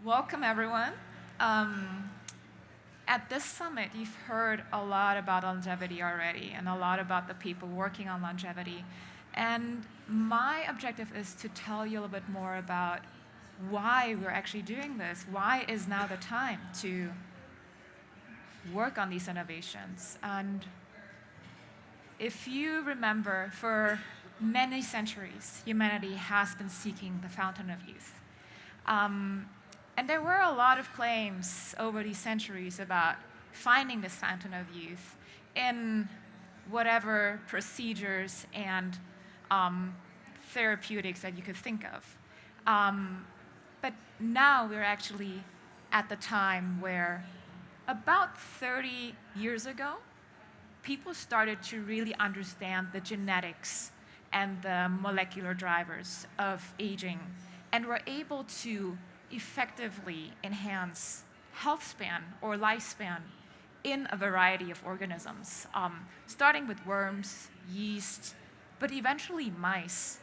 Welcome, everyone. Um, at this summit, you've heard a lot about longevity already and a lot about the people working on longevity. And my objective is to tell you a little bit more about why we're actually doing this. Why is now the time to work on these innovations? And if you remember, for many centuries, humanity has been seeking the fountain of youth. And there were a lot of claims over these centuries about finding this fountain of youth in whatever procedures and therapeutics that you could think of. But now we're actually at the time where about 30 years ago, people started to really understand the genetics and the molecular drivers of aging and were able to effectively enhance health span or lifespan in a variety of organisms, starting with worms, yeast, but eventually mice,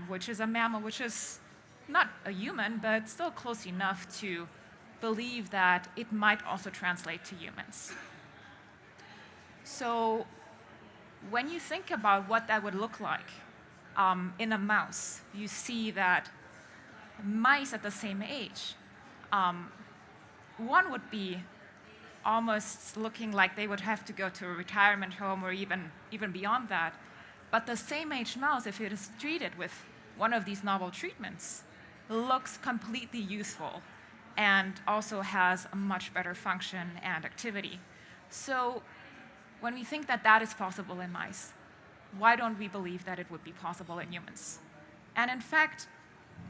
which is a mammal, which is not a human, but still close enough to believe that it might also translate to humans. So when you think about what that would look like in a mouse, you see that mice at the same age, one would be almost looking like they would have to go to a retirement home or even beyond that. But the same age mouse, if it is treated with one of these novel treatments, looks completely useful and also has a much better function and activity. So when we think that that is possible in mice, why don't we believe that it would be possible in humans? And in fact,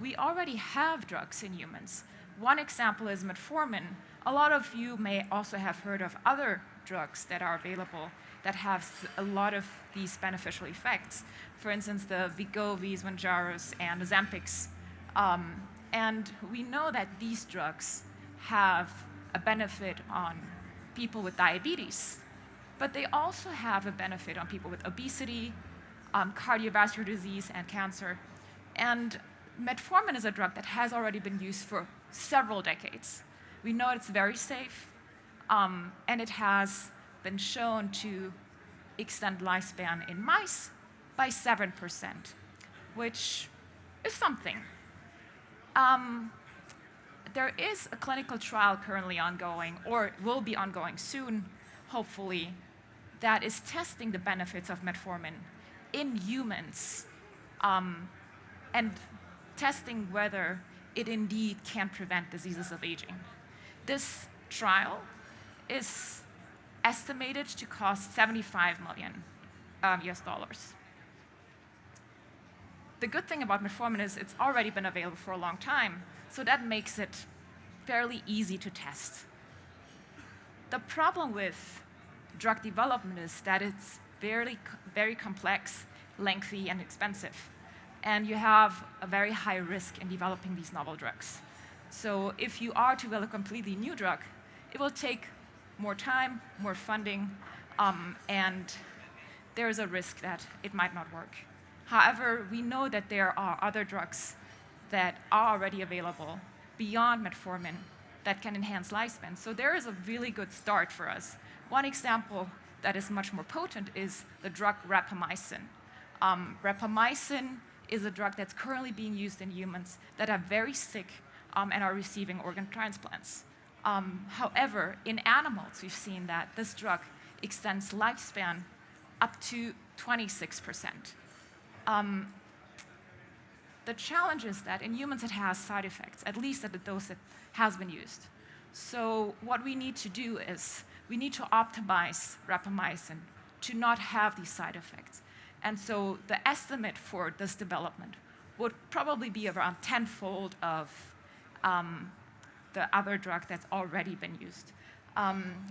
we already have drugs in humans. One example is metformin. A lot of you may also have heard of other drugs that are available that have a lot of these beneficial effects. For instance, the Wegovys, Mounjaros, and Ozempics. And we know that these drugs have a benefit on people with diabetes, but they also have a benefit on people with obesity, cardiovascular disease, and cancer. And metformin is a drug that has already been used for several decades. We know it's very safe, and it has been shown to extend lifespan in mice by 7%, which is something. There is a clinical trial currently ongoing, or will be ongoing soon, hopefully, that is testing the benefits of metformin in humans, and testing whether it indeed can prevent diseases of aging. This trial is estimated to cost $75 million US dollars. The good thing about metformin is it's already been available for a long time, so that makes it fairly easy to test. The problem with drug development is that it's very complex, lengthy, and expensive. And you have a very high risk in developing these novel drugs. So if you are to develop a completely new drug, it will take more time, more funding, and there is a risk that it might not work. However, we know that there are other drugs that are already available beyond metformin that can enhance lifespan. So there is a really good start for us. One example that is much more potent is the drug Rapamycin. Rapamycin is a drug that's currently being used in humans that are very sick and are receiving organ transplants. However, in animals, we've seen that this drug extends lifespan up to 26%. The challenge is that in humans it has side effects, at least at the dose that has been used. So what we need to do is we need to optimize rapamycin to not have these side effects. And so the estimate for this development would probably be around tenfold of the other drug that's already been used.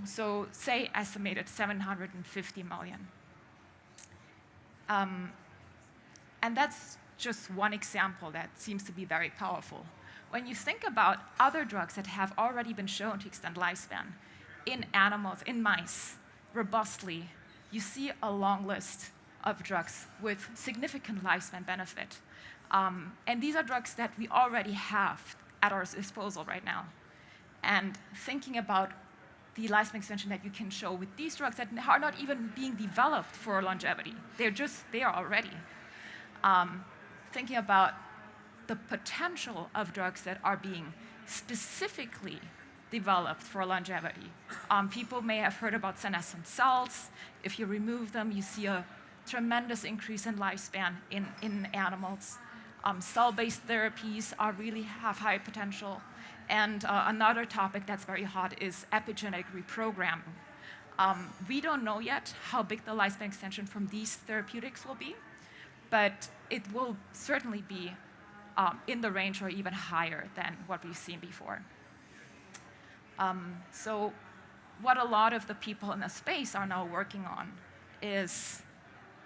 So say estimated 750 million. And that's just one example that seems to be very powerful. When you think about other drugs that have already been shown to extend lifespan in animals, in mice, robustly, you see a long list of drugs with significant lifespan benefit. And these are drugs that we already have at our disposal right now. And thinking about the lifespan extension that you can show with these drugs that are not even being developed for longevity. They're just there already. Thinking about the potential of drugs that are being specifically developed for longevity. People may have heard about senescent cells. If you remove them, you see a tremendous increase in lifespan in animals. Cell-based therapies really have high potential. And another topic that's very hot is epigenetic reprogramming. We don't know yet how big the lifespan extension from these therapeutics will be, but it will certainly be in the range or even higher than what we've seen before. So what a lot of the people in the space are now working on is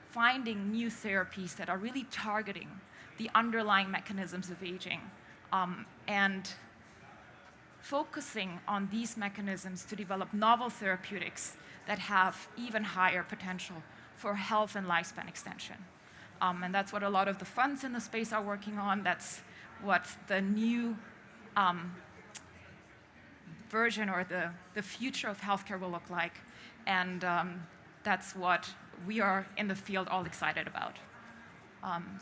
finding new therapies that are really targeting the underlying mechanisms of aging and focusing on these mechanisms to develop novel therapeutics that have even higher potential for health and lifespan extension. And that's what a lot of the funds in the space are working on. That's what the new version or the future of healthcare will look like. And that's what we are in the field all excited about.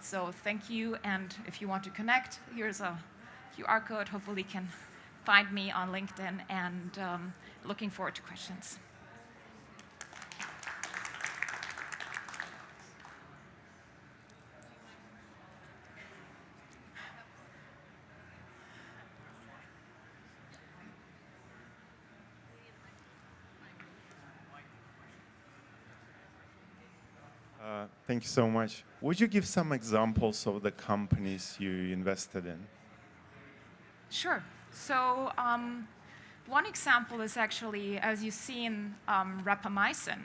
So thank you. And if you want to connect, here's a QR code. Hopefully you can find me on LinkedIn, and looking forward to questions. Thank you so much. Would you give some examples of the companies you invested in? Sure. So one example is actually, as you've seen, Rapamycin.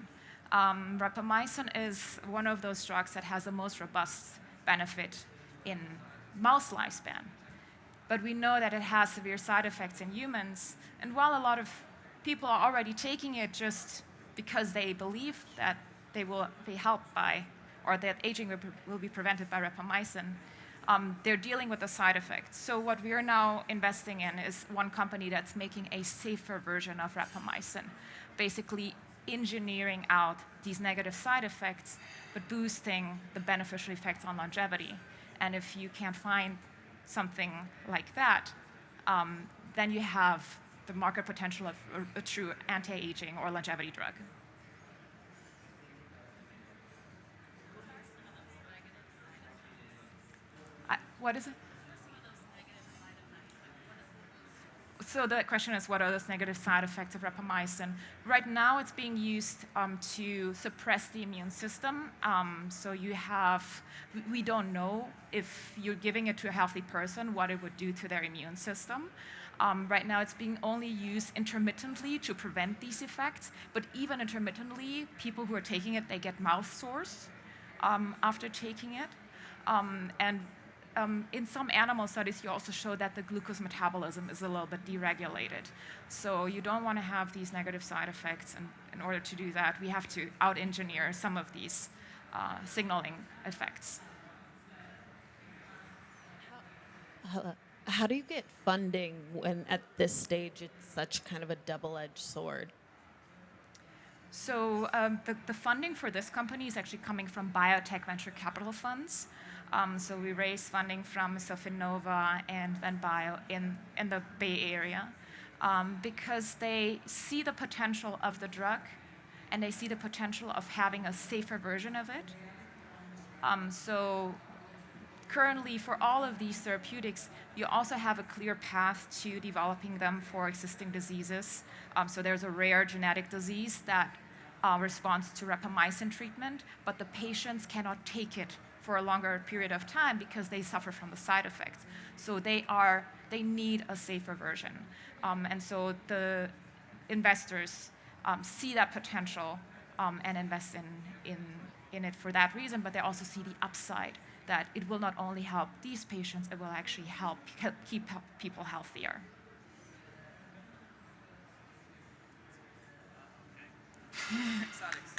Rapamycin is one of those drugs that has the most robust benefit in mouse lifespan. But we know that it has severe side effects in humans. And while a lot of people are already taking it just because they believe that they will be helped by, or that aging will be prevented by rapamycin, they're dealing with the side effects. So what we are now investing in is one company that's making a safer version of rapamycin, basically engineering out these negative side effects, but boosting the beneficial effects on longevity. And if you can't find something like that, then you have the market potential of a true anti-aging or longevity drug. What is it? So the question is, what are those negative side effects of rapamycin? Right now, it's being used to suppress the immune system. So we don't know if you're giving it to a healthy person, what it would do to their immune system. Right now, it's being only used intermittently to prevent these effects. But even intermittently, people who are taking it, they get mouth sores after taking it. In some animal studies, you also show that the glucose metabolism is a little bit deregulated. So you don't want to have these negative side effects. And in order to do that, we have to out-engineer some of these signaling effects. How do you get funding when at this stage it's such kind of a double-edged sword? So the funding for this company is actually coming from biotech venture capital funds. So we raise funding from Sofinnova and Venbio in the Bay Area because they see the potential of the drug and they see the potential of having a safer version of it. So currently, for all of these therapeutics, you also have a clear path to developing them for existing diseases. So there's a rare genetic disease that responds to rapamycin treatment, but the patients cannot take it for a longer period of time because they suffer from the side effects. So they need a safer version. And so the investors see that potential and invest in it for that reason, but they also see the upside that it will not only help these patients, it will actually help keep people healthier. Thanks, Alex.